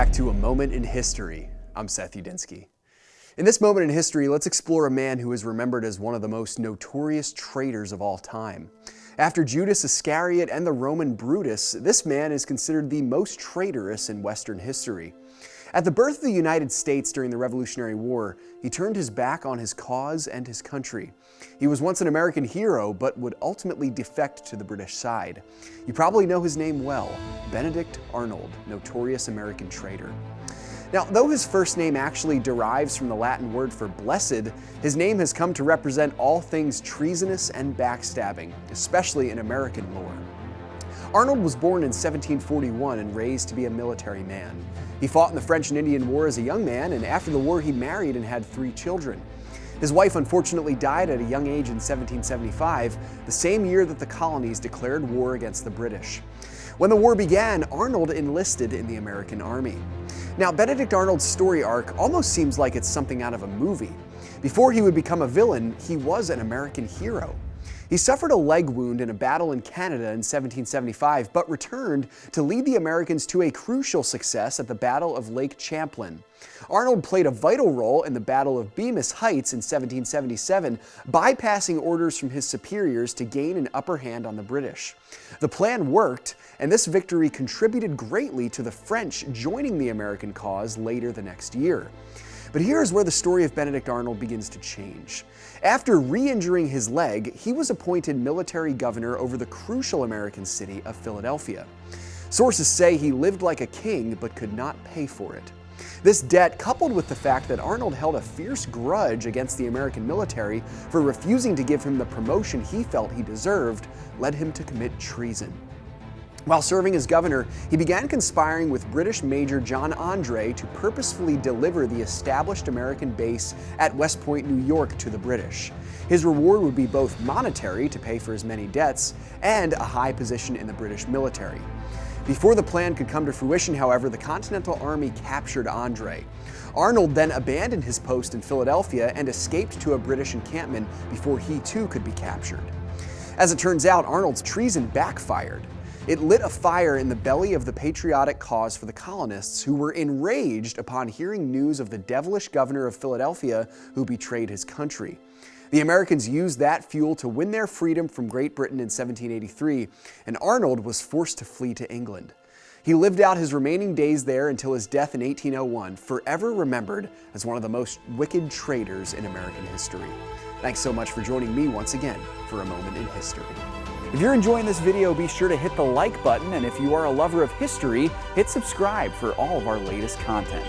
back to A Moment in History. I'm 𝙎𝙐𝘽𝙎𝘾. In this moment in history, let's explore a man who is remembered as one of the most notorious traitors of all time. After Judas Iscariot and the Roman Brutus, this man is considered the most traitorous in Western history. At the birth of the United States during the Revolutionary War, he turned his back on his cause and his country. He was once an American hero, but would ultimately defect to the British side. You probably know his name well, Benedict Arnold, notorious American traitor. Now, though his first name actually derives from the Latin word for blessed, his name has come to represent all things treasonous and backstabbing, especially in American lore. Arnold was born in 1741 and raised to be a military man. He fought in the French and Indian War as a young man, and after the war he married and had 3 children. His wife unfortunately died at a young age in 1775, the same year that the colonies declared war against the British. When the war began, Arnold enlisted in the American Army. Now, Benedict Arnold's story arc almost seems like it's something out of a movie. Before he would become a villain, he was an American hero. He suffered a leg wound in a battle in Canada in 1775, but returned to lead the Americans to a crucial success at the Battle of Lake Champlain. Arnold played a vital role in the Battle of Bemis Heights in 1777, bypassing orders from his superiors to gain an upper hand on the British. The plan worked, and this victory contributed greatly to the French joining the American cause later the next year. But here's where the story of Benedict Arnold begins to change. After re-injuring his leg, he was appointed military governor over the crucial American city of Philadelphia. Sources say he lived like a king but could not pay for it. This debt, coupled with the fact that Arnold held a fierce grudge against the American military for refusing to give him the promotion he felt he deserved, led him to commit treason. While serving as governor, he began conspiring with British Major John André to purposefully deliver the established American base at West Point, New York, to the British. His reward would be both monetary to pay for his many debts and a high position in the British military. Before the plan could come to fruition, however, the Continental Army captured André. Arnold then abandoned his post in Philadelphia and escaped to a British encampment before he too could be captured. As it turns out, Arnold's treason backfired. It lit a fire in the belly of the patriotic cause for the colonists, who were enraged upon hearing news of the devilish governor of Philadelphia who betrayed his country. The Americans used that fuel to win their freedom from Great Britain in 1783, and Arnold was forced to flee to England. He lived out his remaining days there until his death in 1801, forever remembered as one of the most wicked traitors in American history. Thanks so much for joining me once again for A Moment in History. If you're enjoying this video, be sure to hit the like button, and if you are a lover of history, hit subscribe for all of our latest content.